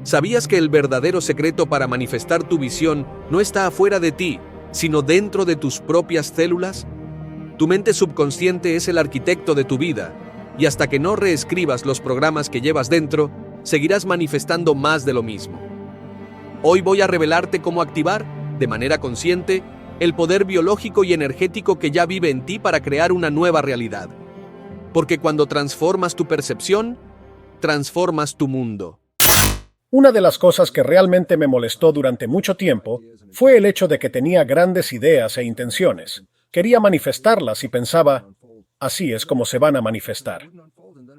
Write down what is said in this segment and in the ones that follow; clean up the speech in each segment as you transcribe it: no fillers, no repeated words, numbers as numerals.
¿Sabías que el verdadero secreto para manifestar tu visión no está afuera de ti, sino dentro de tus propias células? Tu mente subconsciente es el arquitecto de tu vida, y hasta que no reescribas los programas que llevas dentro, seguirás manifestando más de lo mismo. Hoy voy a revelarte cómo activar, de manera consciente, el poder biológico y energético que ya vive en ti para crear una nueva realidad. Porque cuando transformas tu percepción, transformas tu mundo. Una de las cosas que realmente me molestó durante mucho tiempo fue el hecho de que tenía grandes ideas e intenciones. Quería manifestarlas y pensaba, así es como se van a manifestar.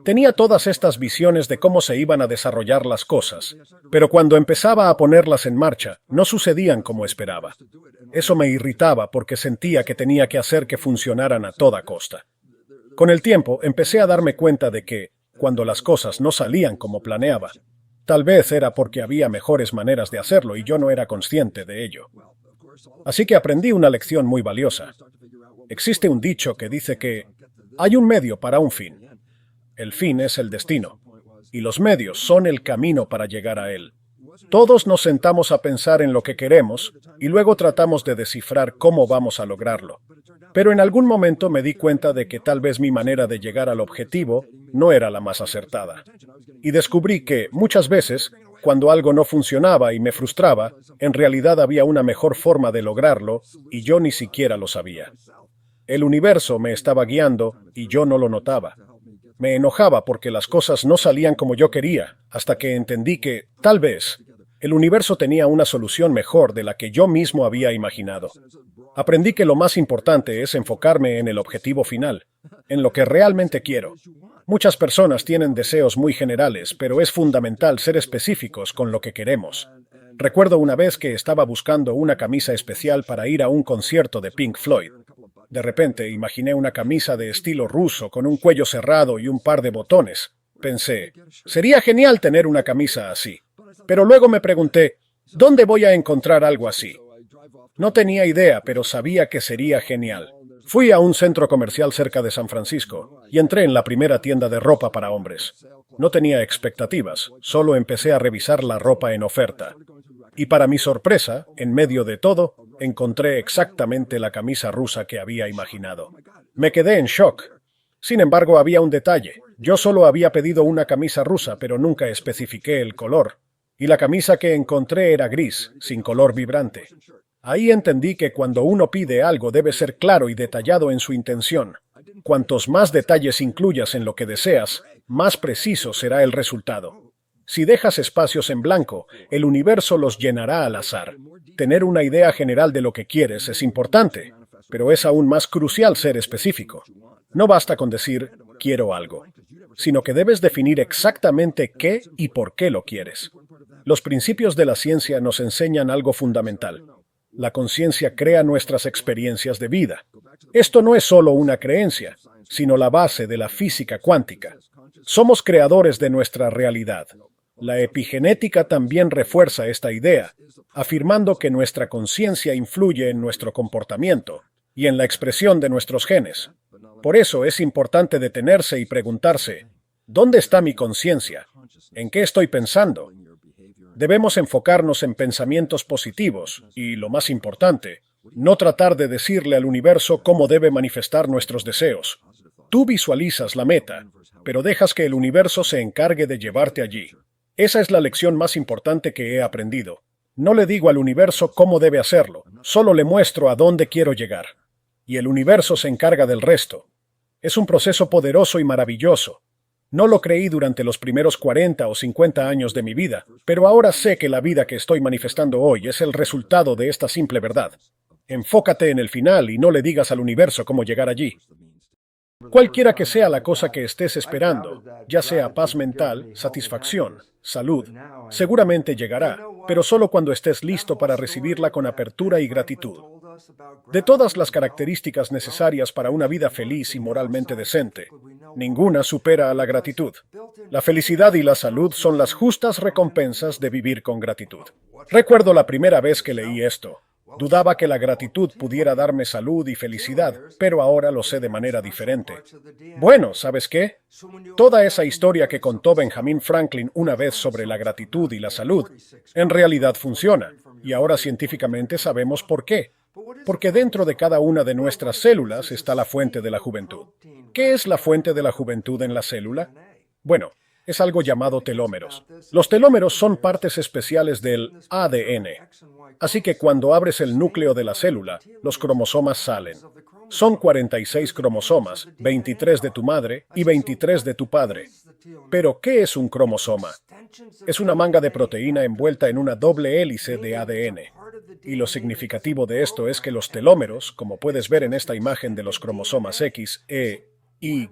Tenía todas estas visiones de cómo se iban a desarrollar las cosas, pero cuando empezaba a ponerlas en marcha, no sucedían como esperaba. Eso me irritaba porque sentía que tenía que hacer que funcionaran a toda costa. Con el tiempo, empecé a darme cuenta de que, cuando las cosas no salían como planeaba, tal vez era porque había mejores maneras de hacerlo y yo no era consciente de ello. Así que aprendí una lección muy valiosa. Existe un dicho que dice que hay un medio para un fin. El fin es el destino, y los medios son el camino para llegar a él. Todos nos sentamos a pensar en lo que queremos y luego tratamos de descifrar cómo vamos a lograrlo. Pero en algún momento me di cuenta de que tal vez mi manera de llegar al objetivo no era la más acertada. Y descubrí que, muchas veces, cuando algo no funcionaba y me frustraba, en realidad había una mejor forma de lograrlo y yo ni siquiera lo sabía. El universo me estaba guiando y yo no lo notaba. Me enojaba porque las cosas no salían como yo quería, hasta que entendí que, tal vez, el universo tenía una solución mejor de la que yo mismo había imaginado. Aprendí que lo más importante es enfocarme en el objetivo final, en lo que realmente quiero. Muchas personas tienen deseos muy generales, pero es fundamental ser específicos con lo que queremos. Recuerdo una vez que estaba buscando una camisa especial para ir a un concierto de Pink Floyd. De repente imaginé una camisa de estilo ruso con un cuello cerrado y un par de botones. Pensé, sería genial tener una camisa así. Pero luego me pregunté, ¿dónde voy a encontrar algo así? No tenía idea, pero sabía que sería genial. Fui a un centro comercial cerca de San Francisco y entré en la primera tienda de ropa para hombres. No tenía expectativas, solo empecé a revisar la ropa en oferta. Y para mi sorpresa, en medio de todo, encontré exactamente la camisa rusa que había imaginado. Me quedé en shock. Sin embargo, había un detalle. Yo solo había pedido una camisa rusa, pero nunca especifiqué el color. Y la camisa que encontré era gris, sin color vibrante. Ahí entendí que cuando uno pide algo debe ser claro y detallado en su intención. Cuantos más detalles incluyas en lo que deseas, más preciso será el resultado. Si dejas espacios en blanco, el universo los llenará al azar. Tener una idea general de lo que quieres es importante, pero es aún más crucial ser específico. No basta con decir, quiero algo, sino que debes definir exactamente qué y por qué lo quieres. Los principios de la ciencia nos enseñan algo fundamental. La conciencia crea nuestras experiencias de vida. Esto no es solo una creencia, sino la base de la física cuántica. Somos creadores de nuestra realidad. La epigenética también refuerza esta idea, afirmando que nuestra conciencia influye en nuestro comportamiento y en la expresión de nuestros genes. Por eso es importante detenerse y preguntarse, ¿dónde está mi conciencia? ¿En qué estoy pensando? Debemos enfocarnos en pensamientos positivos y, lo más importante, no tratar de decirle al universo cómo debe manifestar nuestros deseos. Tú visualizas la meta, pero dejas que el universo se encargue de llevarte allí. Esa es la lección más importante que he aprendido. No le digo al universo cómo debe hacerlo, solo le muestro a dónde quiero llegar. Y el universo se encarga del resto. Es un proceso poderoso y maravilloso. No lo creí durante los primeros 40 o 50 años de mi vida, pero ahora sé que la vida que estoy manifestando hoy es el resultado de esta simple verdad. Enfócate en el final y no le digas al universo cómo llegar allí. Cualquiera que sea la cosa que estés esperando, ya sea paz mental, satisfacción, salud, seguramente llegará, pero solo cuando estés listo para recibirla con apertura y gratitud. De todas las características necesarias para una vida feliz y moralmente decente, ninguna supera a la gratitud. La felicidad y la salud son las justas recompensas de vivir con gratitud. Recuerdo la primera vez que leí esto. Dudaba que la gratitud pudiera darme salud y felicidad, pero ahora lo sé de manera diferente. Bueno, ¿sabes qué? Toda esa historia que contó Benjamin Franklin una vez sobre la gratitud y la salud, en realidad funciona, y ahora científicamente sabemos por qué. Porque dentro de cada una de nuestras células está la fuente de la juventud. ¿Qué es la fuente de la juventud en la célula? Bueno, es algo llamado telómeros. Los telómeros son partes especiales del ADN. Así que cuando abres el núcleo de la célula, los cromosomas salen. Son 46 cromosomas, 23 de tu madre y 23 de tu padre. Pero, ¿qué es un cromosoma? Es una manga de proteína envuelta en una doble hélice de ADN. Y lo significativo de esto es que los telómeros, como puedes ver en esta imagen de los cromosomas X, E, Y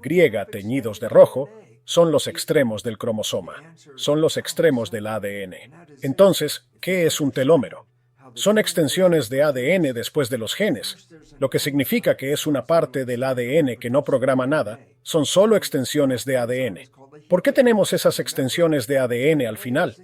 teñidos de rojo, son los extremos del cromosoma. Son los extremos del ADN. Entonces, ¿qué es un telómero? Son extensiones de ADN después de los genes, lo que significa que es una parte del ADN que no programa nada, son solo extensiones de ADN. ¿Por qué tenemos esas extensiones de ADN al final?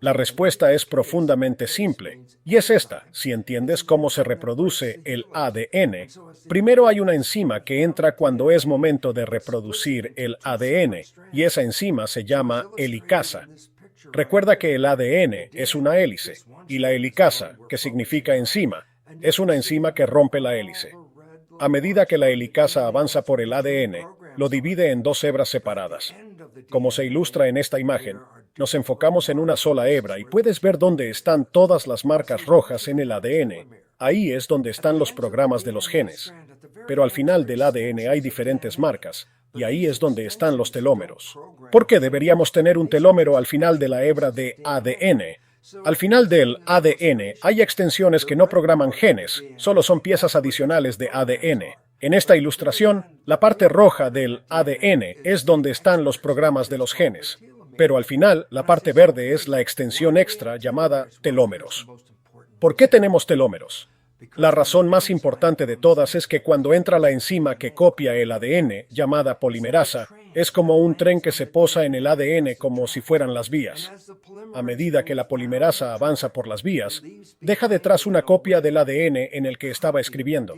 La respuesta es profundamente simple, y es esta: si entiendes cómo se reproduce el ADN, primero hay una enzima que entra cuando es momento de reproducir el ADN, y esa enzima se llama helicasa. Recuerda que el ADN es una hélice, y la helicasa, que significa enzima, es una enzima que rompe la hélice. A medida que la helicasa avanza por el ADN, lo divide en dos hebras separadas. Como se ilustra en esta imagen, nos enfocamos en una sola hebra y puedes ver dónde están todas las marcas rojas en el ADN. Ahí es donde están los programas de los genes. Pero al final del ADN hay diferentes marcas, y ahí es donde están los telómeros. ¿Por qué deberíamos tener un telómero al final de la hebra de ADN? Al final del ADN hay extensiones que no programan genes, solo son piezas adicionales de ADN. En esta ilustración, la parte roja del ADN es donde están los programas de los genes. Pero al final, la parte verde es la extensión extra llamada telómeros. ¿Por qué tenemos telómeros? La razón más importante de todas es que cuando entra la enzima que copia el ADN, llamada polimerasa, es como un tren que se posa en el ADN como si fueran las vías. A medida que la polimerasa avanza por las vías, deja detrás una copia del ADN en el que estaba escribiendo.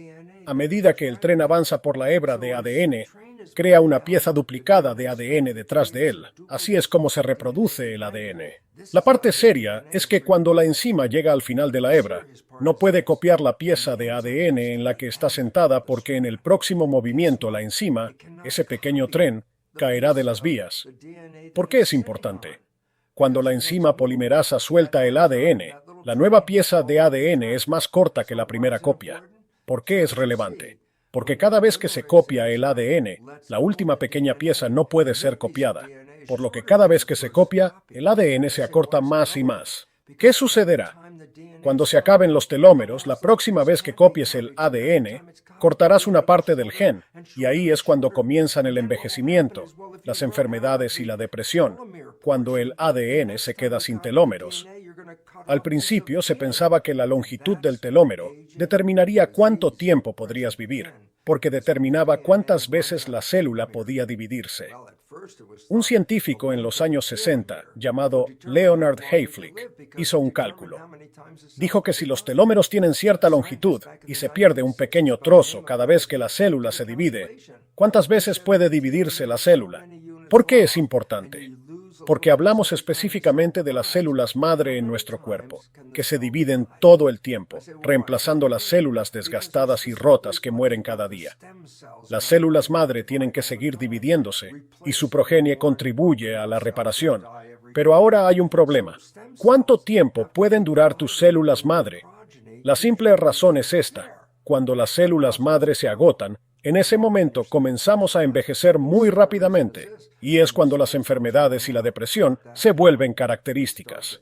A medida que el tren avanza por la hebra de ADN, crea una pieza duplicada de ADN detrás de él. Así es como se reproduce el ADN. La parte seria es que cuando la enzima llega al final de la hebra, no puede copiar la pieza de ADN en la que está sentada porque en el próximo movimiento la enzima, ese pequeño tren, caerá de las vías. ¿Por qué es importante? Cuando la enzima polimerasa suelta el ADN, la nueva pieza de ADN es más corta que la primera copia. ¿Por qué es relevante? Porque cada vez que se copia el ADN, la última pequeña pieza no puede ser copiada, por lo que cada vez que se copia, el ADN se acorta más y más. ¿Qué sucederá? Cuando se acaben los telómeros, la próxima vez que copies el ADN, cortarás una parte del gen, y ahí es cuando comienzan el envejecimiento, las enfermedades y la depresión, cuando el ADN se queda sin telómeros. Al principio se pensaba que la longitud del telómero determinaría cuánto tiempo podrías vivir, porque determinaba cuántas veces la célula podía dividirse. Un científico en los años 60, llamado Leonard Hayflick, hizo un cálculo. Dijo que si los telómeros tienen cierta longitud y se pierde un pequeño trozo cada vez que la célula se divide, ¿cuántas veces puede dividirse la célula? ¿Por qué es importante? Porque hablamos específicamente de las células madre en nuestro cuerpo, que se dividen todo el tiempo, reemplazando las células desgastadas y rotas que mueren cada día. Las células madre tienen que seguir dividiéndose, y su progenie contribuye a la reparación. Pero ahora hay un problema. ¿Cuánto tiempo pueden durar tus células madre? La simple razón es esta. Cuando las células madre se agotan, en ese momento comenzamos a envejecer muy rápidamente, y es cuando las enfermedades y la depresión se vuelven características.